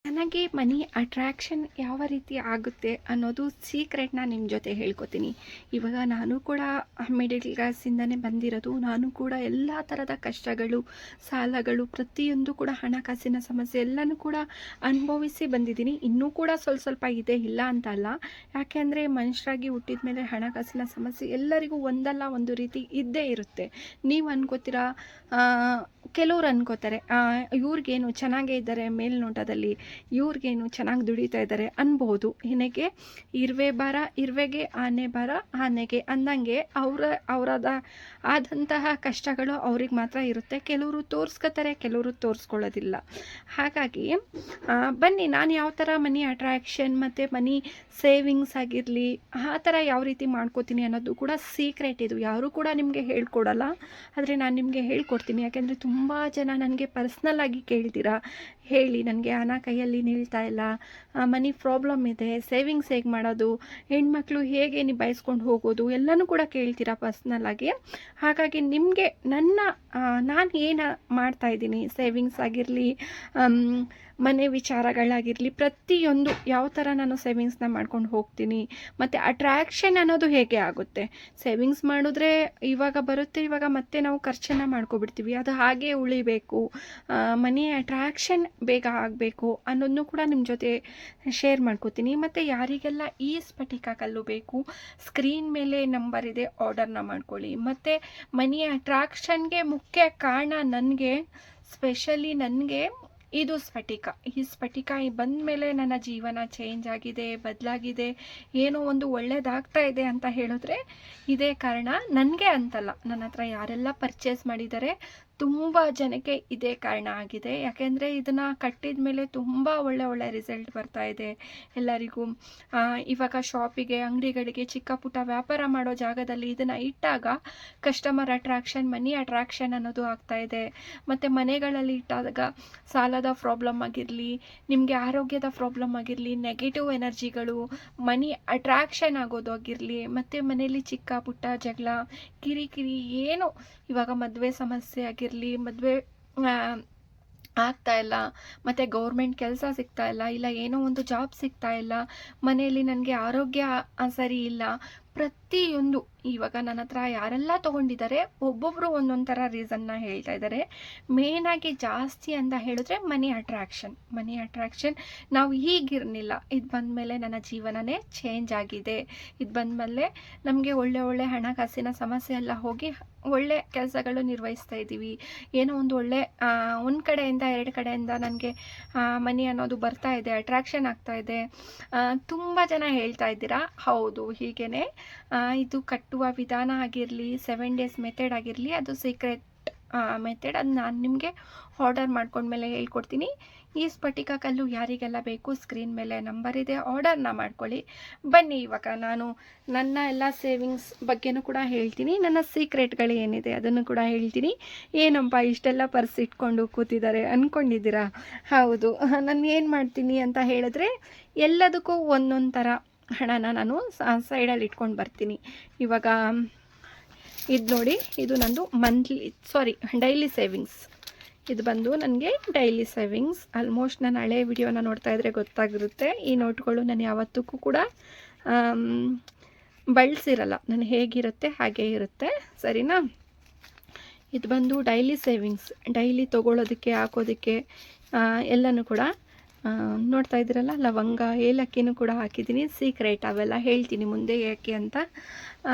ನನಗೆ ಮನಿ ಅಟ್ರಾಕ್ಷನ್ ಯಾವ ರೀತಿ ಆಗುತ್ತೆ ಅನ್ನೋದು ಸೀಕ್ರೆಟ್ನ ನಿಮ್ಮ ಜೊತೆ ಹೇಳ್ಕೊತೀನಿ. ಇವಾಗ ನಾನು ಕೂಡ ಮಿಡಲ್ ಕ್ಲಾಸಿಂದನೇ ಬಂದಿರೋದು. ನಾನು ಕೂಡ ಎಲ್ಲ ಥರದ ಕಷ್ಟಗಳು, ಸಾಲಗಳು, ಪ್ರತಿಯೊಂದು ಕೂಡ ಹಣಕಾಸಿನ ಸಮಸ್ಯೆ ಎಲ್ಲನೂ ಕೂಡ ಅನುಭವಿಸಿ ಬಂದಿದ್ದೀನಿ. ಇನ್ನೂ ಕೂಡ ಸ್ವಲ್ಪ ಸ್ವಲ್ಪ ಇದೆ, ಇಲ್ಲ ಅಂತ ಅಲ್ಲ. ಯಾಕೆ ಅಂದರೆ ಮನುಷ್ಯರಾಗಿ ಹುಟ್ಟಿದ ಮೇಲೆ ಹಣಕಾಸಿನ ಸಮಸ್ಯೆ ಎಲ್ಲರಿಗೂ ಒಂದಲ್ಲ ಒಂದು ರೀತಿ ಇದ್ದೇ ಇರುತ್ತೆ. ನೀವು ಅನ್ಕೋತೀರಾ, ಕೆಲವ್ರು ಅನ್ಕೋತಾರೆ ಇವ್ರಿಗೇನು ಚೆನ್ನಾಗೇ ಇದ್ದಾರೆ ಮೇಲ್ನೋಟದಲ್ಲಿ, ಇವ್ರಿಗೇನು ಚೆನ್ನಾಗಿ ದುಡಿತಾ ಇದ್ದಾರೆ ಅನ್ಬೋದು. ಏನಕ್ಕೆ ಇರುವೆಗೆ ಆನೆ ಬರ ಆನೆಗೆ ಅಂದಂಗೆ ಅವರದ ಆದಂತಹ ಕಷ್ಟಗಳು ಅವ್ರಿಗೆ ಮಾತ್ರ ಇರುತ್ತೆ. ಕೆಲವರು ತೋರಿಸ್ಕೋತಾರೆ, ಕೆಲವರು ತೋರಿಸ್ಕೊಳ್ಳೋದಿಲ್ಲ. ಹಾಗಾಗಿ ಬನ್ನಿ, ನಾನು ಯಾವ ಥರ ಮನಿ ಅಟ್ರಾಕ್ಷನ್ ಮತ್ತು ಮನಿ ಸೇವಿಂಗ್ಸ್ ಆಗಿರಲಿ ಆ ಥರ ಯಾವ ರೀತಿ ಮಾಡ್ಕೋತೀನಿ ಅನ್ನೋದು ಕೂಡ ಸೀಕ್ರೆಟ್. ಇದು ಯಾರೂ ಕೂಡ ನಿಮಗೆ ಹೇಳ್ಕೊಡಲ್ಲ, ಆದರೆ ನಾನು ನಿಮಗೆ ಹೇಳ್ಕೊಡ್ತೀನಿ. ಯಾಕೆಂದರೆ ತುಂಬ ಜನ ನನಗೆ ಪರ್ಸ್ನಲ್ ಆಗಿ ಕೇಳ್ತೀರಾ, ಹೇಳಿ ನನಗೆ ಹಣ ಕೈಯಲ್ಲಿ ನಿಲ್ತಾ ಇಲ್ಲ, ಮನಿ ಪ್ರಾಬ್ಲಮ್ ಇದೆ, ಸೇವಿಂಗ್ಸ್ ಹೇಗೆ ಮಾಡೋದು, ಹೆಣ್ಮಕ್ಳು ಹೇಗೆ ನಿಭಾಯಿಸ್ಕೊಂಡು ಹೋಗೋದು ಎಲ್ಲನೂ ಕೂಡ ಕೇಳ್ತೀರಾ ಪರ್ಸ್ನಲ್ ಆಗಿ. ಹಾಗಾಗಿ ನಿಮಗೆ ನಾನು ಏನು ಮಾಡ್ತಾಯಿದ್ದೀನಿ, ಸೇವಿಂಗ್ಸ್ ಆಗಿರಲಿ, ಮನೆ ವಿಚಾರಗಳಾಗಿರಲಿ, ಪ್ರತಿಯೊಂದು ಯಾವ ಥರ ನಾನು ಸೇವಿಂಗ್ಸ್ನ ಮಾಡ್ಕೊಂಡು ಹೋಗ್ತೀನಿ, ಮತ್ತು ಅಟ್ರ್ಯಾಕ್ಷನ್ ಅನ್ನೋದು ಹೇಗೆ ಆಗುತ್ತೆ. ಸೇವಿಂಗ್ಸ್ ಮಾಡಿದ್ರೆ ಇವಾಗ ಬರುತ್ತೆ, ಇವಾಗ ಮತ್ತೆ ನಾವು ಖರ್ಚನ್ನು ಮಾಡ್ಕೊಬಿಡ್ತೀವಿ, ಅದು ಹಾಗೆ ಉಳಿಬೇಕು. ಮನಿ ಅಟ್ರ್ಯಾಕ್ಷನ್ ಬೇಗ ಆಗಬೇಕು ಅನ್ನೋದನ್ನು ಕೂಡ ನಿಮ್ಮ ಜೊತೆ ಶೇರ್ ಮಾಡ್ಕೋತೀನಿ. ಮತ್ತು ಯಾರಿಗೆಲ್ಲ ಈ ಸ್ಫಟಿಕ ಕಲ್ಲು ಬೇಕು, ಸ್ಕ್ರೀನ್ ಮೇಲೆ ನಂಬರ್ ಇದೆ, ಆರ್ಡರ್ನ ಮಾಡ್ಕೊಳ್ಳಿ. ಮತ್ತು ಮನಿ ಅಟ್ರಾಕ್ಷನ್ಗೆ ಮುಖ್ಯ ಕಾರಣ ಸ್ಪೆಷಲಿ ನನಗೆ ಇದು ಸ್ಫಟಿಕ. ಈ ಸ್ಫಟಿಕ ಬಂದ ಮೇಲೆ ನನ್ನ ಜೀವನ ಚೇಂಜ್ ಆಗಿದೆ, ಬದಲಾಗಿದೆ, ಏನೋ ಒಂದು ಒಳ್ಳೇದಾಗ್ತಾ ಇದೆ ಅಂತ ಹೇಳಿದ್ರೆ ಇದೇ ಕಾರಣ. ನನಗೆ ಅಂತಲ್ಲ, ನನ್ನ ಹತ್ರ ಯಾರೆಲ್ಲ ಪರ್ಚೇಸ್ ಮಾಡಿದ್ದಾರೆ ತುಂಬ ಜನಕ್ಕೆ ಇದೇ ಕಾರಣ ಆಗಿದೆ. ಯಾಕೆಂದರೆ ಇದನ್ನು ಕಟ್ಟಿದ ಮೇಲೆ ತುಂಬ ಒಳ್ಳೆ ರಿಸಲ್ಟ್ ಬರ್ತಾ ಇದೆ ಎಲ್ಲರಿಗೂ. ಇವಾಗ ಶಾಪಿಗೆ, ಅಂಗಡಿಗಳಿಗೆ, ಚಿಕ್ಕ ಪುಟ್ಟ ವ್ಯಾಪಾರ ಮಾಡೋ ಜಾಗದಲ್ಲಿ ಇದನ್ನು ಇಟ್ಟಾಗ ಕಸ್ಟಮರ್ ಅಟ್ರಾಕ್ಷನ್, ಮನಿ ಅಟ್ರಾಕ್ಷನ್ ಅನ್ನೋದು ಆಗ್ತಾ ಇದೆ. ಮತ್ತು ಮನೆಗಳಲ್ಲಿ ಇಟ್ಟಾಗ ಸಾಲದ ಪ್ರಾಬ್ಲಮ್ ಆಗಿರಲಿ, ನಿಮಗೆ ಆರೋಗ್ಯದ ಪ್ರಾಬ್ಲಮ್ ಆಗಿರಲಿ, ನೆಗೆಟಿವ್ ಎನರ್ಜಿಗಳು ಮನಿ ಅಟ್ರಾಕ್ಷನ್ ಆಗೋದು ಆಗಿರಲಿ, ಮತ್ತು ಮನೆಯಲ್ಲಿ ಚಿಕ್ಕ ಪುಟ್ಟ ಜಗಳ, ಕಿರಿಕಿರಿ, ಏನು ಇವಾಗ ಮದುವೆ ಸಮಸ್ಯೆ ಆಗಿರಲಿ, ಮದುವೆ ಆಗ್ತಾ ಇಲ್ಲ, ಮತ್ತು ಗೌರ್ಮೆಂಟ್ ಕೆಲಸ ಸಿಗ್ತಾ ಇಲ್ಲ ಏನೋ ಒಂದು ಜಾಬ್ ಸಿಗ್ತಾ ಇಲ್ಲ, ಮನೆಯಲ್ಲಿ ನನಗೆ ಆರೋಗ್ಯ ಸರಿ ಇಲ್ಲ, ಪ್ರತಿಯೊಂದು ಇವಾಗ ನನ್ನ ಹತ್ರ ಯಾರೆಲ್ಲ ತೊಗೊಂಡಿದ್ದಾರೆ ಒಬ್ಬೊಬ್ಬರು ಒಂದೊಂದು ಥರ ರೀಸನ್ನ ಹೇಳ್ತಾ ಇದ್ದಾರೆ. ಮೇನಾಗಿ ಜಾಸ್ತಿ ಅಂತ ಹೇಳಿದ್ರೆ ಮನಿ ಅಟ್ರಾಕ್ಷನ್. ನಾವು ಹೀಗಿರಲಿಲ್ಲ, ಇದು ಬಂದಮೇಲೆ ನನ್ನ ಜೀವನನೇ ಚೇಂಜ್ ಆಗಿದೆ. ಇದು ಬಂದಮೇಲೆ ನಮಗೆ ಒಳ್ಳೆ ಹಣಕಾಸಿನ ಸಮಸ್ಯೆ ಎಲ್ಲ ಹೋಗಿ ಒಳ್ಳೆ ಕೆಲಸಗಳು ನಿರ್ವಹಿಸ್ತಾ ಇದ್ದೀವಿ. ಏನೋ ಒಂದು ಒಳ್ಳೆ ಒಂದು ಕಡೆಯಿಂದ ಎರಡು ಕಡೆಯಿಂದ ನನಗೆ ಮನಿ ಅನ್ನೋದು ಬರ್ತಾ ಇದೆ, ಅಟ್ರಾಕ್ಷನ್ ಆಗ್ತಾ ಇದೆ. ತುಂಬ ಜನ ಹೇಳ್ತಾ ಇದ್ದೀರಾ, ಹೌದು ಹೀಗೇ. ಇದು ಕಟ್ಟುವ ವಿಧಾನ ಆಗಿರಲಿ, 7 days ಮೆಥಡ್ ಆಗಿರಲಿ, ಅದು ಸೀಕ್ರೆಟ್ ಮೆಥಡ್. ಅದು ನಾನು ನಿಮಗೆ ಆರ್ಡರ್ ಮಾಡ್ಕೊಂಡ್ಮೇಲೆ ಹೇಳ್ಕೊಡ್ತೀನಿ. ಈ ಸ್ಫಟಿಕ ಕಲ್ಲು ಯಾರಿಗೆಲ್ಲ ಬೇಕು, ಸ್ಕ್ರೀನ್ ಮೇಲೆ ನಂಬರ್ ಇದೆ, ಆರ್ಡರ್ನ ಮಾಡ್ಕೊಳ್ಳಿ. ಬನ್ನಿ, ಇವಾಗ ನಾನು ನನ್ನ ಎಲ್ಲ ಸೇವಿಂಗ್ಸ್ ಬಗ್ಗೆನೂ ಕೂಡ ಹೇಳ್ತೀನಿ, ನನ್ನ ಸೀಕ್ರೆಟ್ಗಳು ಏನಿದೆ ಅದನ್ನು ಕೂಡ ಹೇಳ್ತೀನಿ. ಏನಪ್ಪ ಇಷ್ಟೆಲ್ಲ ಪರ್ಸ್ ಇಟ್ಕೊಂಡು ಕೂತಿದ್ದಾರೆ ಅಂದ್ಕೊಂಡಿದ್ದೀರಾ? ಹೌದು, ನಾನು ಏನು ಮಾಡ್ತೀನಿ ಅಂತ ಹೇಳಿದ್ರೆ ಎಲ್ಲದಕ್ಕೂ ಒಂದೊಂದು ಥರ ಹಣನ ನಾನು ಸೈಡಲ್ಲಿ ಇಟ್ಕೊಂಡು ಬರ್ತೀನಿ. ಇವಾಗ ಇದು ನೋಡಿ, ಇದು ನಂದು ಡೈಲಿ ಸೇವಿಂಗ್ಸ್. ಇದು ಬಂದು ನನಗೆ ಡೈಲಿ ಸೇವಿಂಗ್ಸ್. ಆಲ್ಮೋಸ್ಟ್ ನಾನು ಹಳೆ ವಿಡಿಯೋನ ನೋಡ್ತಾ ಇದ್ರೆ ಗೊತ್ತಾಗಿರುತ್ತೆ. ಈ ನೋಟ್ಗಳು ನಾನು ಯಾವತ್ತಕ್ಕೂ ಕೂಡ ಬಳಸಿರಲ್ಲ, ನಾನು ಹೇಗಿರುತ್ತೆ ಹಾಗೇ ಇರುತ್ತೆ, ಸರಿನಾ? ಇದು ಬಂದು ಡೈಲಿ ಸೇವಿಂಗ್ಸ್, ಡೈಲಿ ತೊಗೊಳೋದಕ್ಕೆ, ಹಾಕೋದಕ್ಕೆ ಎಲ್ಲನೂ ಕೂಡ ನೋಡ್ತಾ ಇದ್ದೀರಲ್ಲ, ಲವಂಗ, ಏಲಕ್ಕಿನೂ ಕೂಡ ಹಾಕಿದ್ದೀನಿ. ಸೀಕ್ರೆಟ್ ಅವೆಲ್ಲ ಹೇಳ್ತೀನಿ ಮುಂದೆ ಯಾಕೆ ಅಂತ.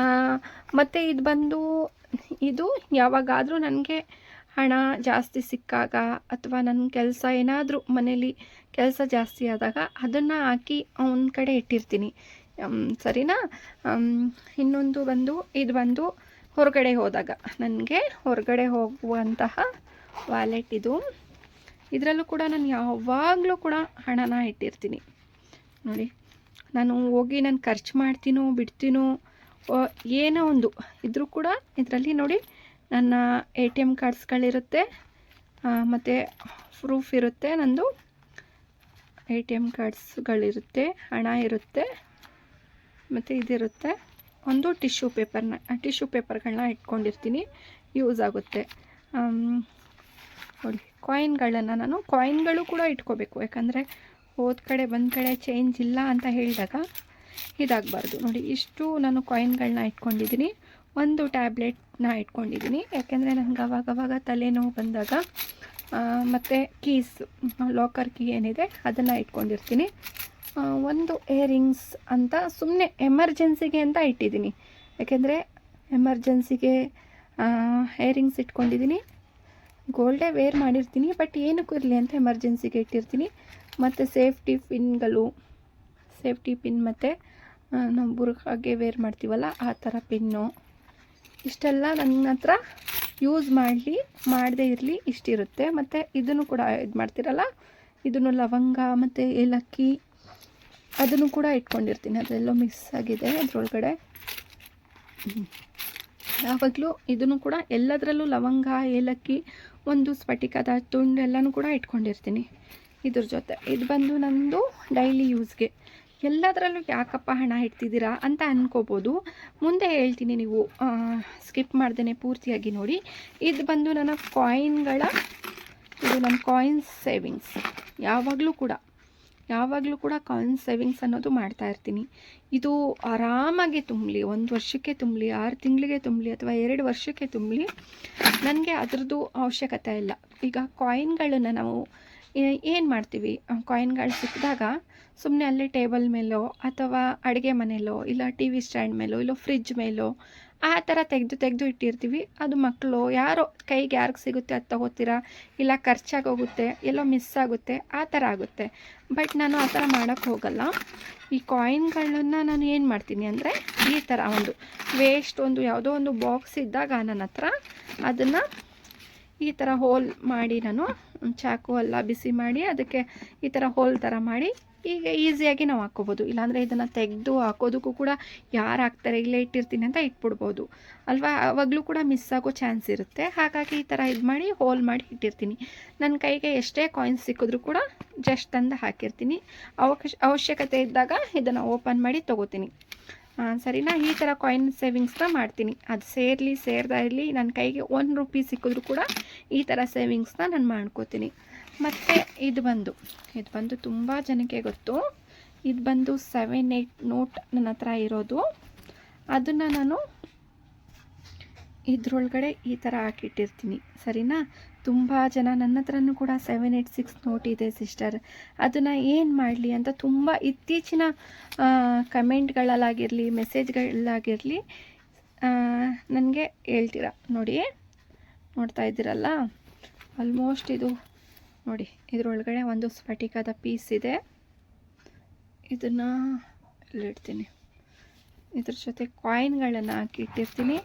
ಮತ್ತು ಇದು ಬಂದು ಯಾವಾಗಾದರೂ ನನಗೆ ಹಣ ಜಾಸ್ತಿ ಸಿಕ್ಕಾಗ, ಅಥವಾ ನನ್ನ ಕೆಲಸ ಏನಾದರೂ ಮನೇಲಿ ಕೆಲಸ ಜಾಸ್ತಿ ಆದಾಗ ಅದನ್ನು ಹಾಕಿ ಒಂದು ಕಡೆ ಇಟ್ಟಿರ್ತೀನಿ, ಸರಿನಾ? ಇನ್ನೊಂದು ಇದು ಬಂದು ಹೊರಗಡೆ ಹೋದಾಗ, ನನಗೆ ಹೊರಗಡೆ ಹೋಗುವಂತಹ ವ್ಯಾಲೆಟ್ ಇದು. ಇದರಲ್ಲೂ ಕೂಡ ನಾನು ಯಾವಾಗಲೂ ಕೂಡ ಹಣನ ಇಟ್ಟಿರ್ತೀನಿ ನೋಡಿ. ನಾನು ಹೋಗಿ ನಾನು ಖರ್ಚು ಮಾಡ್ತೀನೋ ಬಿಡ್ತೀನೋ ಏನೋ ಒಂದು ಇದ್ರೂ ಕೂಡ ಇದರಲ್ಲಿ ನೋಡಿ ನನ್ನ ATM ಕಾರ್ಡ್ಸ್ಗಳಿರುತ್ತೆ, ಮತ್ತು ಪ್ರೂಫ್ ಇರುತ್ತೆ, ನಂದು ATM ಕಾರ್ಡ್ಸ್ಗಳಿರುತ್ತೆ, ಹಣ ಇರುತ್ತೆ, ಮತ್ತು ಇದಿರುತ್ತೆ. ಒಂದು ಟಿಶ್ಯೂ ಪೇಪರ್ಗಳನ್ನ ಇಟ್ಕೊಂಡಿರ್ತೀನಿ, ಯೂಸ್ ಆಗುತ್ತೆ. ನೋಡಿ, ಕಾಯಿನ್ಗಳು ಕೂಡ ಇಟ್ಕೋಬೇಕು. ಯಾಕಂದರೆ ಹೋದ ಕಡೆ ಬಂದ ಕಡೆ ಚೇಂಜ್ ಇಲ್ಲ ಅಂತ ಹೇಳಿದಾಗ ಇದಾಗಬಾರ್ದು. ನೋಡಿ ಇಷ್ಟು ನಾನು ಕಾಯಿನ್ಗಳನ್ನ ಇಟ್ಕೊಂಡಿದ್ದೀನಿ. ಒಂದು ಟ್ಯಾಬ್ಲೆಟ್ನ ಇಟ್ಕೊಂಡಿದ್ದೀನಿ, ಯಾಕೆಂದರೆ ನನಗೆ ಅವಾಗವಾಗ ತಲೆನೋವು ಬಂದಾಗ ಮತ್ತು ಕೀಸ್, ಲಾಕರ್ ಕೀ ಏನಿದೆ ಅದನ್ನು ಇಟ್ಕೊಂಡಿರ್ತೀನಿ. ಒಂದು ಇಯರಿಂಗ್ಸ್ ಅಂತ ಸುಮ್ಮನೆ ಎಮರ್ಜೆನ್ಸಿಗೆ ಅಂತ ಇಟ್ಟಿದ್ದೀನಿ, ಯಾಕೆಂದರೆ ಎಮರ್ಜೆನ್ಸಿಗೆ ಇಯರಿಂಗ್ಸ್ ಇಟ್ಕೊಂಡಿದ್ದೀನಿ. ಗೋಲ್ಡೇ ವೇರ್ ಮಾಡಿರ್ತೀನಿ, ಬಟ್ ಏನಕ್ಕೂ ಇರಲಿ ಅಂತ ಎಮರ್ಜೆನ್ಸಿಗೆ ಇಟ್ಟಿರ್ತೀನಿ. ಮತ್ತು ಸೇಫ್ಟಿ ಪಿನ್ ಮತ್ತು ನಾವು ಬುರ್ಕಾಗೆ ವೇರ್ ಮಾಡ್ತೀವಲ್ಲ ಆ ಥರ ಪಿನ್ನು, ಇಷ್ಟೆಲ್ಲ ನನ್ನ ಹತ್ರ ಯೂಸ್ ಮಾಡದೇ ಇರಲಿ ಇಷ್ಟಿರುತ್ತೆ. ಮತ್ತು ಇದನ್ನು ಕೂಡ ಇದು ಮಾಡ್ತಿರಲ್ಲ, ಇದನ್ನು ಲವಂಗ ಮತ್ತು ಏಲಕ್ಕಿ ಅದನ್ನು ಕೂಡ ಇಟ್ಕೊಂಡಿರ್ತೀನಿ. ಅದೆಲ್ಲೋ ಮಿಕ್ಸ್ ಆಗಿದೆ ಅದರೊಳಗಡೆ. ಯಾವಾಗಲೂ ಇದನ್ನು ಕೂಡ ಎಲ್ಲದರಲ್ಲೂ ಲವಂಗ, ಏಲಕ್ಕಿ, ಒಂದು ಸ್ಫಟಿಕದ ತುಂಡು ಎಲ್ಲನೂ ಕೂಡ ಇಟ್ಕೊಂಡಿರ್ತೀನಿ ಇದ್ರ ಜೊತೆ. ಇದು ಬಂದು ನಂದು ಡೈಲಿ ಯೂಸ್ಗೆ. ಎಲ್ಲದರಲ್ಲೂ ಯಾಕಪ್ಪ ಹಣ ಇಡ್ತಿದ್ದೀರಾ ಅಂತ ಅಂದ್ಕೋಬೋದು. ಮುಂದೆ ಹೇಳ್ತೀನಿ, ನೀವು ಸ್ಕಿಪ್ ಮಾಡ್ದೇ ಪೂರ್ತಿಯಾಗಿ ನೋಡಿ. ಇದು ಬಂದು ನನ್ನ ಇದು ನನ್ನ ಕಾಯಿನ್ಸ್ ಸೇವಿಂಗ್ಸ್. ಯಾವಾಗಲೂ ಕೂಡ ಕಾಯಿನ್ಸ್ ಸೇವಿಂಗ್ಸ್ ಅನ್ನೋದು ಮಾಡ್ತಾಯಿರ್ತೀನಿ. ಇದು ಆರಾಮಾಗಿ ತುಂಬಲಿ, 1 ವರ್ಷಕ್ಕೆ ತುಂಬಲಿ, 6 ತಿಂಗಳಿಗೆ ತುಂಬಲಿ, ಅಥವಾ 2 ವರ್ಷಕ್ಕೆ ತುಂಬಲಿ, ನನಗೆ ಅದರದ್ದು ಅವಶ್ಯಕತೆ ಇಲ್ಲ. ಈಗ ಕಾಯಿನ್ಗಳನ್ನು ನಾವು ಏನು ಮಾಡ್ತೀವಿ, ಕಾಯಿನ್ಗಳು ಸಿಕ್ಕಿದಾಗ ಸುಮ್ಮನೆ ಅಲ್ಲೇ ಟೇಬಲ್ ಮೇಲೋ ಅಥವಾ ಅಡುಗೆ ಮನೆಯಲ್ಲೋ ಇಲ್ಲ ಟಿ ವಿ ಸ್ಟ್ಯಾಂಡ್ ಮೇಲೋ ಇಲ್ಲ ಫ್ರಿಜ್ ಮೇಲೋ ಆ ಥರ ತೆಗೆದು ಇಟ್ಟಿರ್ತೀವಿ. ಅದು ಮಕ್ಕಳು ಯಾರೋ ಕೈಗೆ ಯಾರಿಗೆ ಸಿಗುತ್ತೆ ಅದು ತಗೋತೀರಾ, ಇಲ್ಲ ಖರ್ಚಾಗೋಗುತ್ತೆ, ಎಲ್ಲೋ ಮಿಸ್ ಆಗುತ್ತೆ, ಆ ಥರ ಆಗುತ್ತೆ. ಬಟ್ ನಾನು ಆ ಥರ ಮಾಡೋಕ್ಕೆ ಹೋಗಲ್ಲ. ಈ ಕಾಯಿನ್ಗಳನ್ನು ನಾನು ಏನು ಮಾಡ್ತೀನಿ ಅಂದರೆ, ಈ ಥರ ಒಂದು ವೇಸ್ಟ್ ಯಾವುದೋ ಒಂದು ಬಾಕ್ಸ್ ಇದ್ದಾಗ ನನ್ನ ಹತ್ರ ಅದನ್ನು ಈ ಥರ ಹೋಲ್ ಮಾಡಿ, ನಾನು ಚಾಕು ಎಲ್ಲ ಬಿಸಿ ಮಾಡಿ ಅದಕ್ಕೆ ಈ ಥರ ಹೋಲ್ ಥರ ಮಾಡಿ ಈಗ ಈಸಿಯಾಗಿ ನಾವು ಹಾಕ್ಕೋಬೋದು. ಇಲ್ಲಾಂದರೆ ಇದನ್ನು ತೆಗೆದು ಹಾಕೋದಕ್ಕೂ ಕೂಡ ಯಾರು ಹಾಕ್ತಾರೆ, ಇಲ್ಲೇ ಇಟ್ಟಿರ್ತೀನಿ ಅಂತ ಇಟ್ಬಿಡ್ಬೋದು ಅಲ್ವಾ, ಆವಾಗಲೂ ಕೂಡ ಮಿಸ್ ಆಗೋ ಚಾನ್ಸ್ ಇರುತ್ತೆ. ಹಾಗಾಗಿ ಈ ಥರ ಇದು ಮಾಡಿ ಹೋಲ್ ಮಾಡಿ ಇಟ್ಟಿರ್ತೀನಿ. ನನ್ನ ಕೈಗೆ ಎಷ್ಟೇ ಕಾಯಿನ್ಸ್ ಸಿಕ್ಕಿದ್ರೂ ಕೂಡ ಜಸ್ಟ್ ತಂದು ಹಾಕಿರ್ತೀನಿ. ಅವಶ್ಯಕತೆ ಇದ್ದಾಗ ಇದನ್ನು ಓಪನ್ ಮಾಡಿ ತೊಗೋತೀನಿ. ಸರಿನಾ? ಈ ಥರ ಕಾಯಿನ್ ಸೇವಿಂಗ್ಸ್ನ ಮಾಡ್ತೀನಿ. ಅದು ಸೇರ್ತಾ ಇರಲಿ, ನನ್ನ ಕೈಗೆ 1 ರೂಪಿ ಸಿಕ್ಕಿದ್ರೂ ಕೂಡ ಈ ಥರ ಸೇವಿಂಗ್ಸ್ನ ನಾನು ಮಾಡ್ಕೋತೀನಿ. ಮತ್ತು ಇದು ಬಂದು ತುಂಬ ಜನಕ್ಕೆ ಗೊತ್ತು. ಇದು ಬಂದು 7-8 ನೋಟ್ ನನ್ನ ಹತ್ರ ಇರೋದು. ಅದನ್ನು ನಾನು ಇದ್ರೊಳಗಡೆ ಈ ಥರ ಹಾಕಿಟ್ಟಿರ್ತೀನಿ. ಸರಿನಾ? ತುಂಬ ಜನ ನನ್ನ ಹತ್ರನೂ ಕೂಡ 786 ನೋಟ್ ಇದೆ ಸಿಸ್ಟರ್, ಅದನ್ನು ಏನು ಮಾಡಲಿ ಅಂತ ತುಂಬ ಇತ್ತೀಚಿನ ಕಮೆಂಟ್ಗಳಲ್ಲಾಗಿರಲಿ ಮೆಸೇಜ್ಗಳಾಗಿರಲಿ ನನಗೆ ಹೇಳ್ತೀರಾ. ನೋಡ್ತಾ ಇದ್ದೀರಲ್ಲ, ಆಲ್ಮೋಸ್ಟ್ ಇದು ನೋಡಿ, ಇದರೊಳಗಡೆ ಒಂದು ಸ್ಫಟಿಕದ ಪೀಸ್ ಇದೆ. ಇದನ್ನು ಇಲ್ಲಿಡ್ತೀನಿ. ಇದ್ರ ಜೊತೆ ಕಾಯಿನ್ಗಳನ್ನು ಹಾಕಿಟ್ಟಿರ್ತೀನಿ.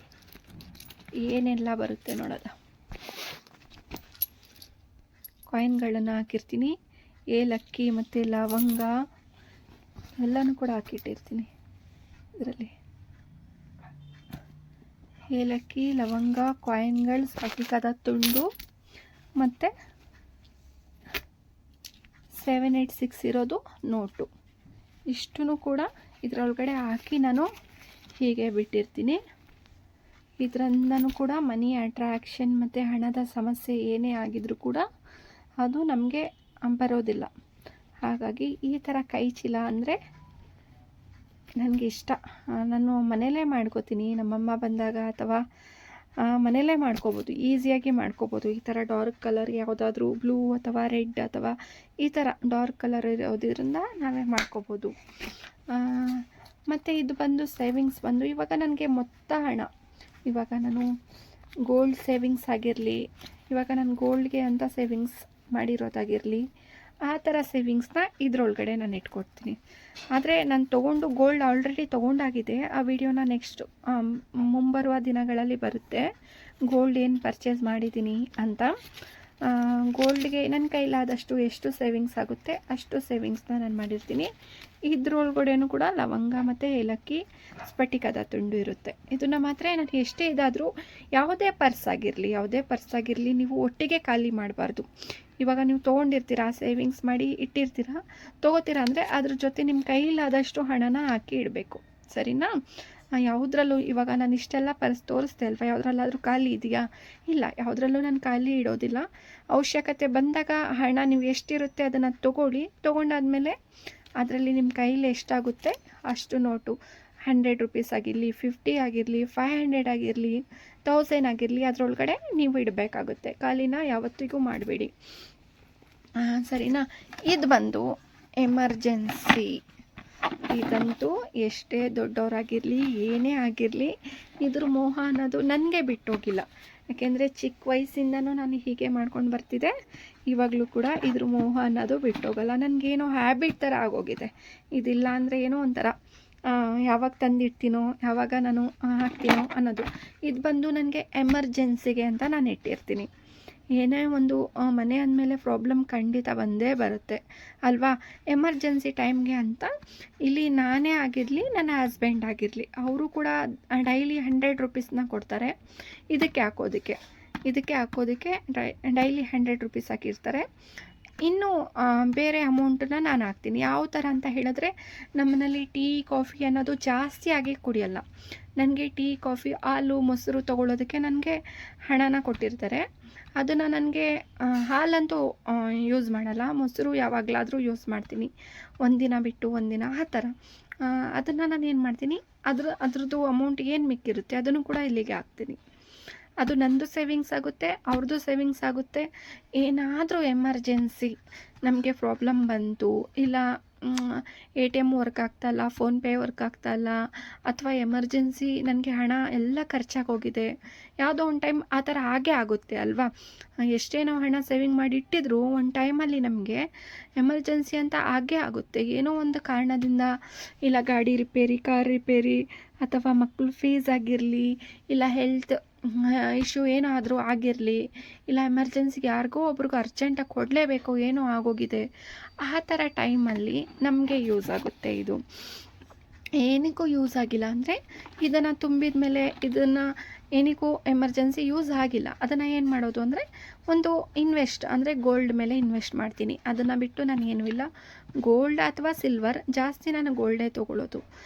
ಏನೆಲ್ಲ ಬರುತ್ತೆ ನೋಡೋದ, ಕಾಯಿನ್ಗಳನ್ನು ಹಾಕಿರ್ತೀನಿ. ಏಲಕ್ಕಿ ಮತ್ತು ಲವಂಗ ಎಲ್ಲನೂ ಕೂಡ ಹಾಕಿಟ್ಟಿರ್ತೀನಿ. ಇದರಲ್ಲಿ ಏಲಕ್ಕಿ, ಲವಂಗ, ಕಾಯಿನ್ಗಳು, ಸ್ಫಟಿಕದ ತುಂಡು ಮತ್ತು 786 ಇರೋದು ನೋಟು, ಇಷ್ಟೂ ಕೂಡ ಇದರೊಳಗಡೆ ಹಾಕಿ ನಾನು ಹೀಗೆ ಬಿಟ್ಟಿರ್ತೀನಿ. ಇದರಿಂದನೂ ಕೂಡ ಮನಿ ಅಟ್ರಾಕ್ಷನ್ ಮತ್ತು ಹಣದ ಸಮಸ್ಯೆ ಏನೇ ಆಗಿದ್ರೂ ಕೂಡ ಅದು ನಮಗೆ ಬರೋದಿಲ್ಲ. ಹಾಗಾಗಿ ಈ ಥರ ಕೈ ಚೀಲ ಅಂದರೆ ನನಗೆ ಇಷ್ಟ. ನಾನು ಮನೆಯಲ್ಲೇ ಮಾಡ್ಕೋತೀನಿ. ನಮ್ಮಮ್ಮ ಬಂದಾಗ ಅಥವಾ ಮನೆಯಲ್ಲೇ ಮಾಡ್ಕೋಬೋದು, ಈಸಿಯಾಗಿ ಮಾಡ್ಕೋಬೋದು. ಈ ಥರ ಡಾರ್ಕ್ ಕಲರ್ ಯಾವುದಾದ್ರೂ ಬ್ಲೂ ಅಥವಾ ರೆಡ್ ಅಥವಾ ಈ ಥರ ಡಾರ್ಕ್ ಕಲರ್ ಇರೋದ್ರಿಂದ ನಾವೇ ಮಾಡ್ಕೋಬೋದು. ಮತ್ತು ಇದು ಬಂದು ಸೇವಿಂಗ್ಸ್ ಬಂದು ಇವಾಗ ನನಗೆ ಮೊತ್ತ ಹಣ, ಇವಾಗ ನಾನು ಗೋಲ್ಡ್ ಸೇವಿಂಗ್ಸ್ ಆಗಿರಲಿ, ಇವಾಗ ನಾನು ಗೋಲ್ಡ್ಗೆ ಅಂತ ಸೇವಿಂಗ್ಸ್ ಮಾಡಿರೋದಾಗಿರಲಿ, ಆ ಥರ ಸೇವಿಂಗ್ಸ್ನ ಇದರೊಳಗಡೆ ನಾನು ಇಟ್ಕೊಡ್ತೀನಿ. ಆದರೆ ನಾನು ಗೋಲ್ಡ್ ಆಲ್ರೆಡಿ ತೊಗೊಂಡಾಗಿದೆ. ಆ ವಿಡಿಯೋನ ನೆಕ್ಸ್ಟ್ ಮುಂಬರುವ ದಿನಗಳಲ್ಲಿ ಬರುತ್ತೆ, ಗೋಲ್ಡ್ ಏನು ಪರ್ಚೇಸ್ ಮಾಡಿದ್ದೀನಿ ಅಂತ. ಗೋಲ್ಡ್ಗೆ ನನ್ನ ಕೈಲಾದಷ್ಟು ಎಷ್ಟು ಸೇವಿಂಗ್ಸ್ ಆಗುತ್ತೆ ಅಷ್ಟು ಸೇವಿಂಗ್ಸ್ನ ನಾನು ಮಾಡಿರ್ತೀನಿ. ಇದ್ರೊಳಗಡೆನೂ ಕೂಡ ಲವಂಗ ಮತ್ತು ಏಲಕ್ಕಿ, ಸ್ಫಟಿಕದ ತುಂಡು ಇರುತ್ತೆ. ಇದನ್ನು ಮಾತ್ರ ನಾನು ಎಷ್ಟೇ ಇದಾದರೂ ಯಾವುದೇ ಪರ್ಸ್ ಆಗಿರಲಿ ನೀವು ಒಟ್ಟಿಗೆ ಖಾಲಿ ಮಾಡಬಾರ್ದು. ಇವಾಗ ನೀವು ತೊಗೊಂಡಿರ್ತೀರಾ, ಸೇವಿಂಗ್ಸ್ ಮಾಡಿ ಇಟ್ಟಿರ್ತೀರಾ, ತೊಗೋತೀರಾ ಅಂದರೆ ಅದ್ರ ಜೊತೆ ನಿಮ್ಮ ಕೈಲಾದಷ್ಟು ಹಣನ ಹಾಕಿ ಇಡಬೇಕು. ಸರಿನಾ? ಯಾವುದ್ರಲ್ಲೂ ಇವಾಗ ನಾನು ಇಷ್ಟೆಲ್ಲ ಪರ್ಸ್ ತೋರಿಸ್ದೆ ಅಲ್ವಾ, ಯಾವುದ್ರಲ್ಲಾದರೂ ಖಾಲಿ ಇದೆಯಾ? ಇಲ್ಲ, ಯಾವುದ್ರಲ್ಲೂ ನಾನು ಖಾಲಿ ಇಡೋದಿಲ್ಲ. ಅವಶ್ಯಕತೆ ಬಂದಾಗ ಹಣ ನೀವು ಎಷ್ಟಿರುತ್ತೆ ಅದನ್ನು ತೊಗೊಂಡಾದ್ಮೇಲೆ ಅದರಲ್ಲಿ ನಿಮ್ಮ ಕೈಲಿ ಎಷ್ಟಾಗುತ್ತೆ ಅಷ್ಟು ನೋಟು, 100 ರುಪೀಸ್ ಆಗಿರಲಿ, 50 ಆಗಿರಲಿ, 500 ಆಗಿರಲಿ, 1000 ಆಗಿರಲಿ, ಅದರೊಳಗಡೆ ನೀವು ಇಡಬೇಕಾಗುತ್ತೆ. ಖಾಲಿನ ಯಾವತ್ತಿಗೂ ಮಾಡಬೇಡಿ, ಸರಿನಾ? ಇದು ಬಂದು ಎಮರ್ಜೆನ್ಸಿ. ಇದಂತೂ ಎಷ್ಟೇ ದೊಡ್ಡವರಾಗಿರಲಿ, ಏನೇ ಆಗಿರಲಿ, ಇದ್ರ ಮೋಹ ಅನ್ನೋದು ನನಗೆ ಬಿಟ್ಟೋಗಿಲ್ಲ. ಯಾಕೆಂದರೆ ಚಿಕ್ಕ ವಯಸ್ಸಿಂದನೂ ನಾನು ಹೀಗೆ ಮಾಡ್ಕೊಂಡು ಬರ್ತಿದ್ದೆ. ಇವಾಗಲೂ ಕೂಡ ಇದ್ರ ಮೋಹ ಅನ್ನೋದು ಬಿಟ್ಟೋಗಲ್ಲ. ನನಗೇನೋ ಹ್ಯಾಬಿಟ್ ಥರ ಆಗೋಗಿದೆ. ಇದಿಲ್ಲ ಅಂದರೆ ಏನೋ ಒಂಥರ ಯಾವಾಗ ತಂದಿಡ್ತೀನೋ, ಯಾವಾಗ ನಾನು ಹಾಕ್ತೀನೋ ಅನ್ನೋದು. ಇದು ಬಂದು ನನಗೆ ಎಮರ್ಜೆನ್ಸಿಗೆ ಅಂತ ನಾನು ಇಟ್ಟಿರ್ತೀನಿ. ಏನೇ ಒಂದು ಮನೆ ಅಂದಮೇಲೆ ಪ್ರಾಬ್ಲಮ್ ಖಂಡಿತ ಬಂದೇ ಬರುತ್ತೆ ಅಲ್ವಾ? ಎಮರ್ಜೆನ್ಸಿ ಟೈಮ್ಗೆ ಅಂತ ಇಲ್ಲಿ ನಾನೇ ಆಗಿರಲಿ, ನನ್ನ ಹಸ್ಬೆಂಡ್ ಆಗಿರಲಿ, ಅವರು ಕೂಡ ಡೈಲಿ 100 ರುಪೀಸ್ನ ಕೊಡ್ತಾರೆ ಇದಕ್ಕೆ ಹಾಕೋದಕ್ಕೆ ಡೈಲಿ 100 ರುಪೀಸ್ ಹಾಕಿರ್ತಾರೆ. ಇನ್ನು ಬೇರೆ ಅಮೌಂಟನ್ನ ನಾನು ಹಾಕ್ತೀನಿ. ಯಾವ ಥರ ಅಂತ ಹೇಳಿದ್ರೆ, ನಮ್ಮನೇಲಿ ಟೀ ಕಾಫಿ ಅನ್ನೋದು ಜಾಸ್ತಿಯಾಗಿ ಕುಡಿಯಲ್ಲ. ನನಗೆ ಟೀ ಕಾಫಿ ಹಾಲು ಮೊಸರು ತೊಗೊಳ್ಳೋದಕ್ಕೆ ನನಗೆ ಹಣನ ಕೊಟ್ಟಿರ್ತಾರೆ. ಅದನ್ನು ನನಗೆ ಹಾಲಂತೂ ಯೂಸ್ ಮಾಡಲ್ಲ, ಮೊಸರು ಯಾವಾಗಲಾದರೂ ಯೂಸ್ ಮಾಡ್ತೀನಿ, ಒಂದಿನ ಬಿಟ್ಟು ಒಂದಿನ ಆ ಥರ. ಅದನ್ನು ನಾನು ಏನು ಮಾಡ್ತೀನಿ, ಅದ್ರದ್ದು ಅಮೌಂಟ್ ಏನು ಮಿಕ್ಕಿರುತ್ತೆ ಅದನ್ನು ಕೂಡ ಇಲ್ಲಿಗೆ ಹಾಕ್ತೀನಿ. ಅದು ನಂದು ಸೇವಿಂಗ್ಸ್ ಆಗುತ್ತೆ, ಅವ್ರದ್ದು ಸೇವಿಂಗ್ಸ್ ಆಗುತ್ತೆ. ಏನಾದರೂ ಎಮರ್ಜೆನ್ಸಿ ನಮಗೆ ಪ್ರಾಬ್ಲಮ್ ಬಂತು, ಇಲ್ಲ ATM ವರ್ಕ್ ಆಗ್ತಾಯಿಲ್ಲ, ಫೋನ್ಪೇ ವರ್ಕ್ ಆಗ್ತಾಯಿಲ್ಲ, ಅಥವಾ ಎಮರ್ಜೆನ್ಸಿ ನನಗೆ ಹಣ ಎಲ್ಲ ಖರ್ಚಾಗೋಗಿದೆ, ಯಾವುದೋ ಒಂದು ಟೈಮ್ ಆ ಥರ ಹಾಗೇ ಆಗುತ್ತೆ ಅಲ್ವಾ? ಎಷ್ಟೇ ನಾವು ಹಣ ಸೇವಿಂಗ್ ಮಾಡಿ ಇಟ್ಟಿದ್ರು ಒಂದು ಟೈಮಲ್ಲಿ ನಮಗೆ ಎಮರ್ಜೆನ್ಸಿ ಅಂತ ಆಗೇ ಆಗುತ್ತೆ. ಏನೋ ಒಂದು ಕಾರಣದಿಂದ, ಇಲ್ಲ ಗಾಡಿ ರಿಪೇರಿ, ಕಾರ್ ರಿಪೇರಿ, ಅಥವಾ ಮಕ್ಕಳು ಫೀಸ್ ಆಗಿರಲಿ, ಇಲ್ಲ ಹೆಲ್ತ್ ಇಶ್ಯೂ ಏನಾದರೂ ಆಗಿರಲಿ, ಇಲ್ಲ ಎಮರ್ಜೆನ್ಸಿಗೆ ಯಾರಿಗೋ ಒಬ್ರಿಗೂ ಅರ್ಜೆಂಟಾಗಿ ಕೊಡಲೇಬೇಕು, ಏನೋ ಆಗೋಗಿದೆ, ಆ ಥರ ಟೈಮಲ್ಲಿ ನಮಗೆ ಯೂಸ್ ಆಗುತ್ತೆ. ಇದು ಏನಕ್ಕೂ ಯೂಸ್ ಆಗಿಲ್ಲ ಅಂದರೆ, ಇದನ್ನು ತುಂಬಿದ ಮೇಲೆ ಇದನ್ನು ಏನಕ್ಕೂ ಎಮರ್ಜೆನ್ಸಿ ಯೂಸ್ ಆಗಿಲ್ಲ, ಅದನ್ನು ಏನು ಮಾಡೋದು ಅಂದರೆ ಒಂದು ಇನ್ವೆಸ್ಟ್ ಅಂದರೆ ಗೋಲ್ಡ್ ಮೇಲೆ ಇನ್ವೆಸ್ಟ್ ಮಾಡ್ತೀನಿ. ಅದನ್ನು ಬಿಟ್ಟು ನಾನು ಏನೂ ಇಲ್ಲ. ಗೋಲ್ಡ್ ಅಥವಾ ಸಿಲ್ವರ್, ಜಾಸ್ತಿ ನಾನು ಗೋಲ್ಡೇ ತೊಗೊಳ್ಳೋದು.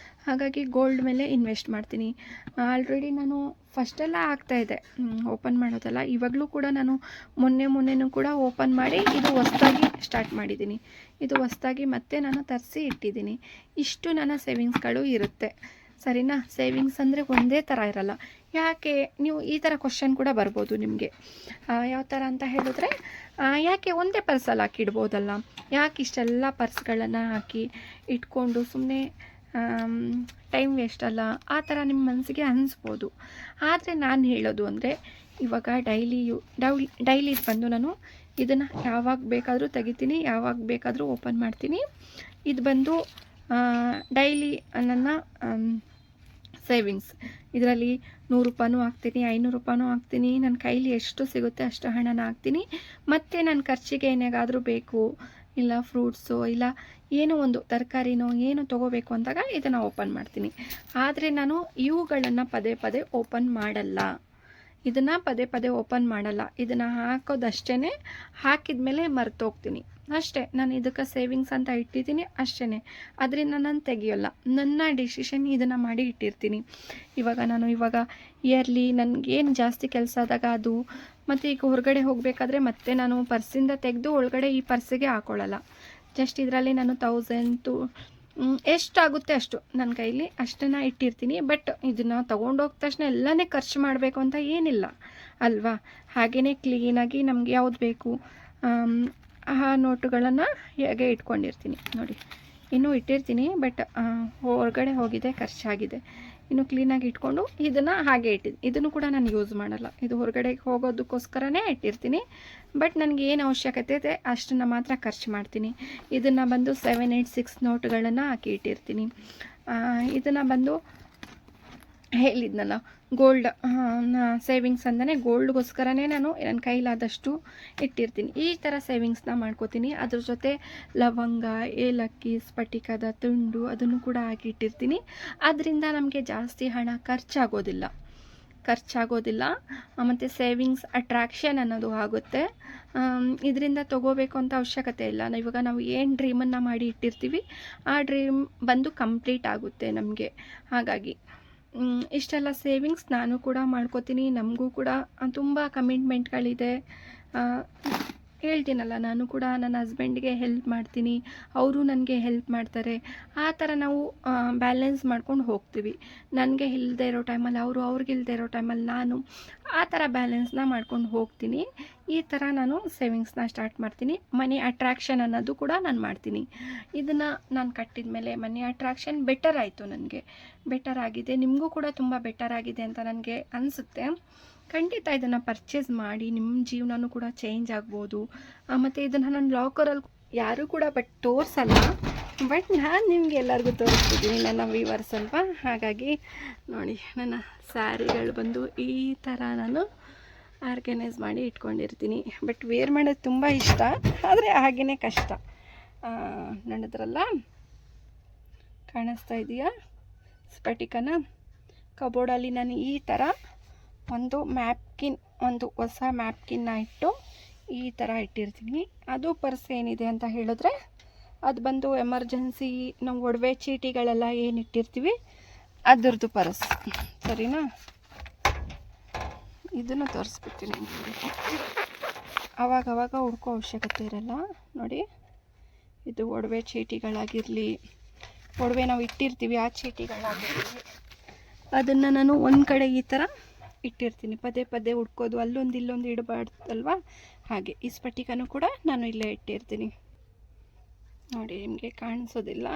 ಹಾಗಾಗಿ ಗೋಲ್ಡ್ ಮೇಲೆ ಇನ್ವೆಸ್ಟ್ ಮಾಡ್ತೀನಿ. ಆಲ್ರೆಡಿ ನಾನು ಫಸ್ಟೆಲ್ಲ ಆಗ್ತಾಯಿದ್ದೆ ಓಪನ್ ಮಾಡೋದಲ್ಲ, ಇವಾಗಲೂ ಕೂಡ ನಾನು ಮೊನ್ನೆನೂ ಕೂಡ ಓಪನ್ ಮಾಡಿ ಇದು ಹೊಸ್ದಾಗಿ ಸ್ಟಾರ್ಟ್ ಮಾಡಿದ್ದೀನಿ. ಇದು ಹೊಸ್ದಾಗಿ ಮತ್ತೆ ನಾನು ತರಿಸಿ ಇಟ್ಟಿದ್ದೀನಿ. ಇಷ್ಟು ನನ್ನ ಸೇವಿಂಗ್ಸ್ಗಳು ಇರುತ್ತೆ, ಸರಿನಾ? ಸೇವಿಂಗ್ಸ್ ಅಂದರೆ ಒಂದೇ ಥರ ಇರಲ್ಲ. ಯಾಕೆ, ನೀವು ಈ ಥರ ಕ್ವಶನ್ ಕೂಡ ಬರ್ಬೋದು ನಿಮಗೆ. ಯಾವ ಥರ ಅಂತ ಹೇಳಿದ್ರೆ, ಯಾಕೆ ಒಂದೇ ಪರ್ಸಲ್ಲಿ ಹಾಕಿಡ್ಬೋದಲ್ಲ, ಯಾಕೆ ಇಷ್ಟೆಲ್ಲ ಪರ್ಸ್ಗಳನ್ನು ಹಾಕಿ ಇಟ್ಕೊಂಡು ಸುಮ್ಮನೆ ಟೈಮ್ ವೇಸ್ಟ್ ಅಲ್ಲ, ಆ ಥರ ನಿಮ್ಮ ಮನಸ್ಸಿಗೆ ಅನಿಸ್ಬೋದು. ಆದರೆ ನಾನು ಹೇಳೋದು ಅಂದರೆ, ಇವಾಗ ಡೈಲಿ ಬಂದು ನಾನು ಇದನ್ನು ಯಾವಾಗ ಬೇಕಾದರೂ ತೆಗಿತೀನಿ, ಯಾವಾಗ ಬೇಕಾದರೂ ಓಪನ್ ಮಾಡ್ತೀನಿ. ಇದು ಬಂದು ಡೈಲಿ ನನ್ನ ಸೇವಿಂಗ್ಸ್. ಇದರಲ್ಲಿ 100 ರೂಪಾಯಿನೂ ಹಾಕ್ತೀನಿ, 500 ರೂಪಾಯಿನೂ ಹಾಕ್ತೀನಿ, ನನ್ನ ಕೈಲಿ ಎಷ್ಟು ಸಿಗುತ್ತೆ ಅಷ್ಟು ಹಣನ ಹಾಕ್ತೀನಿ. ಮತ್ತು ನನ್ನ ಖರ್ಚಿಗೆ ಏನಾಗಾದರೂ ಬೇಕು, ಇಲ್ಲ ಫ್ರೂಟ್ಸು, ಇಲ್ಲ ಏನೋ ಒಂದು ತರಕಾರಿನೋ ಏನೋ ತೊಗೋಬೇಕು ಅಂದಾಗ ಇದನ್ನು ಓಪನ್ ಮಾಡ್ತೀನಿ. ಆದರೆ ನಾನು ಇವುಗಳನ್ನು ಪದೇ ಓಪನ್ ಮಾಡಲ್ಲ. ಇದನ್ನು ಹಾಕೋದಷ್ಟೇ, ಹಾಕಿದ ಮೇಲೆ ಮರ್ತೋಗ್ತೀನಿ ಅಷ್ಟೇ. ನಾನು ಇದಕ್ಕೆ ಸೇವಿಂಗ್ಸ್ ಅಂತ ಇಟ್ಟಿದ್ದೀನಿ ಅಷ್ಟೇ, ಅದರಿಂದ ನಾನು ತೆಗಿಯೋಲ್ಲ. ನನ್ನ ಡಿಸಿಷನ್ ಇದನ್ನು ಮಾಡಿ ಇಟ್ಟಿರ್ತೀನಿ. ನಾನು ಇಯರ್ಲಿ ನನಗೇನು ಜಾಸ್ತಿ ಕೆಲಸ ಆದಾಗ ಅದು, ಮತ್ತು ಈಗ ಹೊರಗಡೆ ಹೋಗಬೇಕಾದ್ರೆ ಮತ್ತೆ ನಾನು ಪರ್ಸಿಂದ ತೆಗೆದು ಒಳಗಡೆ ಈ ಪರ್ಸಿಗೆ ಹಾಕೊಳ್ಳಲ್ಲ. ಜಸ್ಟ್ ಇದರಲ್ಲಿ ನಾನು 1000 ಎಷ್ಟಾಗುತ್ತೆ ಅಷ್ಟು ನನ್ನ ಕೈಲಿ ಅಷ್ಟನ್ನು ಇಟ್ಟಿರ್ತೀನಿ. ಬಟ್ ಇದನ್ನು ತೊಗೊಂಡೋದ ತಕ್ಷಣ ಎಲ್ಲನೇ ಖರ್ಚು ಮಾಡಬೇಕು ಅಂತ ಏನಿಲ್ಲ ಅಲ್ವಾ? ಹಾಗೆಯೇ ಕ್ಲೀನಾಗಿ ನಮಗೆ ಯಾವ್ದು ಬೇಕು ಆ ನೋಟುಗಳನ್ನು ಹೇಗೆ ಇಟ್ಕೊಂಡಿರ್ತೀನಿ ನೋಡಿ. ಇನ್ನೂ ಇಟ್ಟಿರ್ತೀನಿ, ಬಟ್ ಹೊರಗಡೆ ಹೋಗಿದೆ, ಖರ್ಚಾಗಿದೆ. ಇನ್ನು ಕ್ಲೀನಾಗಿ ಇಟ್ಕೊಂಡು ಇದನ್ನು ಹಾಗೆ ಇಟ್ಟಿದ್ದೀನಿ. ಇದನ್ನು ಕೂಡ ನಾನು ಯೂಸ್ ಮಾಡಲ್ಲ, ಇದು ಹೊರಗಡೆ ಹೋಗೋದಕ್ಕೋಸ್ಕರನೇ ಇಟ್ಟಿರ್ತೀನಿ. ಬಟ್ ನನಗೆ ಏನು ಅವಶ್ಯಕತೆ ಇದೆ ಅಷ್ಟನ್ನು ಮಾತ್ರ ಖರ್ಚು ಮಾಡ್ತೀನಿ. ಇದನ್ನು ಬಂದು 786 ನೋಟುಗಳನ್ನು ಹಾಕಿ ಇಟ್ಟಿರ್ತೀನಿ. ಇದನ್ನು ಬಂದು ಹೇಳಿದ್ನಲ್ಲ, ಗೋಲ್ಡ್ ಸೇವಿಂಗ್ಸ್ ಅಂದರೆ ಗೋಲ್ಡ್ಗೋಸ್ಕರನೇ ನಾನು ನನ್ನ ಕೈಲಾದಷ್ಟು ಇಟ್ಟಿರ್ತೀನಿ. ಈ ಥರ ಸೇವಿಂಗ್ಸ್ನ ಮಾಡ್ಕೋತೀನಿ. ಅದ್ರ ಜೊತೆ ಲವಂಗ, ಏಲಕ್ಕಿ, ಸ್ಫಟಿಕದ ತುಂಡು ಅದನ್ನು ಕೂಡ ಹಾಕಿ ಇಟ್ಟಿರ್ತೀನಿ. ಅದರಿಂದ ನಮಗೆ ಜಾಸ್ತಿ ಹಣ ಖರ್ಚಾಗೋದಿಲ್ಲ. ಮತ್ತು ಸೇವಿಂಗ್ಸ್ ಅಟ್ರಾಕ್ಷನ್ ಅನ್ನೋದು ಆಗುತ್ತೆ. ಇದರಿಂದ ತೊಗೋಬೇಕು ಅಂತ ಅವಶ್ಯಕತೆ ಇಲ್ಲ. ಇವಾಗ ನಾವು ಏನು ಡ್ರೀಮನ್ನು ಮಾಡಿ ಇಟ್ಟಿರ್ತೀವಿ ಆ ಡ್ರೀಮ್ ಬಂದು ಕಂಪ್ಲೀಟ್ ಆಗುತ್ತೆ ನಮಗೆ. ಹಾಗಾಗಿ ಇಷ್ಟೆಲ್ಲ ಸೇವಿಂಗ್ಸ್ ನಾನು ಕೂಡ ಮಾಡ್ಕೋತೀನಿ. ನಮಗೂ ಕೂಡ ತುಂಬ ಕಮಿಟ್ಮೆಂಟ್ಗಳಿದೆ. ಹೇಳ್ತೀನಲ್ಲ, ನಾನು ಕೂಡ ನನ್ನ ಹಸ್ಬೆಂಡ್ಗೆ ಹೆಲ್ಪ್ ಮಾಡ್ತೀನಿ, ಅವರು ನನಗೆ ಹೆಲ್ಪ್ ಮಾಡ್ತಾರೆ. ಆ ಥರ ನಾವು ಬ್ಯಾಲೆನ್ಸ್ ಮಾಡ್ಕೊಂಡು ಹೋಗ್ತೀವಿ. ನನಗೆ ಇಲ್ಲದೆ ಇರೋ ಟೈಮಲ್ಲಿ ಅವರು, ಅವ್ರಿಗಿಲ್ಲದೆ ಇರೋ ಟೈಮಲ್ಲಿ ನಾನು, ಆ ಥರ ಬ್ಯಾಲೆನ್ಸ್ನ ಮಾಡ್ಕೊಂಡು ಹೋಗ್ತೀನಿ. ಈ ಥರ ನಾನು ಸೇವಿಂಗ್ಸ್ನ ಸ್ಟಾರ್ಟ್ ಮಾಡ್ತೀನಿ. ಮನಿ ಅಟ್ರ್ಯಾಕ್ಷನ್ ಅನ್ನೋದು ಕೂಡ ನಾನು ಮಾಡ್ತೀನಿ. ಇದನ್ನು ನಾನು ಕಟ್ಟಿದ ಮೇಲೆ ಮನಿ ಅಟ್ರ್ಯಾಕ್ಷನ್ ಬೆಟರ್ ಆಯಿತು, ನನಗೆ ಬೆಟರ್ ಆಗಿದೆ. ನಿಮಗೂ ಕೂಡ ತುಂಬ ಬೆಟರ್ ಆಗಿದೆ ಅಂತ ನನಗೆ ಅನಿಸುತ್ತೆ. ಖಂಡಿತ ಇದನ್ನು ಪರ್ಚೇಸ್ ಮಾಡಿ, ನಿಮ್ಮ ಜೀವನನೂ ಕೂಡ ಚೇಂಜ್ ಆಗ್ಬೋದು. ಮತ್ತು ಇದನ್ನು ನಾನು ಲಾಕರಲ್ಲಿ ಯಾರೂ ಕೂಡ ತೋರಿಸಲ್ಲ, ಬಟ್ ನಾನು ನಿಮಗೆ ಎಲ್ಲರಿಗೂ ತೋರಿಸ್ತಿದ್ದೀನಿ, ನನ್ನ ವ್ಯೂವರ್ಸ್ ಅಲ್ವಾ. ಹಾಗಾಗಿ ನೋಡಿ, ನನ್ನ ಸ್ಯಾರಿಗಳು ಬಂದು ಈ ಥರ ನಾನು ಆರ್ಗನೈಸ್ ಮಾಡಿ ಇಟ್ಕೊಂಡಿರ್ತೀನಿ. ಬಟ್ ವೇರ್ ಮಾಡೋದು ತುಂಬ ಇಷ್ಟ, ಆದರೆ ಹಾಗೆಯೇ ಕಷ್ಟ. ನೋಡಿದ್ರಲ್ಲ, ಕಾಣಿಸ್ತಾ ಇದೆಯಾ ಸ್ಫಟಿಕನ? ಕಬೋರ್ಡಲ್ಲಿ ನಾನು ಈ ಥರ ಒಂದು ಹೊಸ ಮ್ಯಾಪ್ಕಿನ್ನ ಇಟ್ಟು ಈ ಥರ ಇಟ್ಟಿರ್ತೀನಿ. ಅದು ಪರ್ಸ್ ಏನಿದೆ ಅಂತ ಹೇಳಿದ್ರೆ, ಅದು ಬಂದು ಎಮರ್ಜೆನ್ಸಿ ನಾವು ಒಡವೆ ಚೀಟಿಗಳೆಲ್ಲ ಏನು ಇಟ್ಟಿರ್ತೀವಿ ಅದರದ್ದು ಪರ್ಸ್, ಸರಿನಾ? ಇದನ್ನು ತೋರಿಸ್ಬಿಡ್ತೀನಿ. ಆವಾಗವಾಗ ಹುಡ್ಕೋ ಅವಶ್ಯಕತೆ ಇರಲ್ಲ. ನೋಡಿ, ಇದು ಒಡವೆ ಚೀಟಿಗಳಾಗಿರಲಿ, ಒಡವೆ ನಾವು ಇಟ್ಟಿರ್ತೀವಿ ಆ ಚೀಟಿಗಳಾಗಿರಲಿ, ಅದನ್ನು ನಾನು ಒಂದು ಕಡೆ ಈ ಥರ ಇಟ್ಟಿರ್ತೀನಿ. ಪದೇ ಪದೇ ಹುಡ್ಕೋದು, ಅಲ್ಲೊಂದು ಇಲ್ಲೊಂದು ಇಡಬಾರ್ದಲ್ವಾ. ಹಾಗೆ ಈ ಸ್ಫಟಿಕನೂ ಕೂಡ ನಾನು ಇಲ್ಲೇ ಇಟ್ಟಿರ್ತೀನಿ. ನೋಡಿ, ನಿಮಗೆ ಕಾಣಿಸೋದಿಲ್ಲ.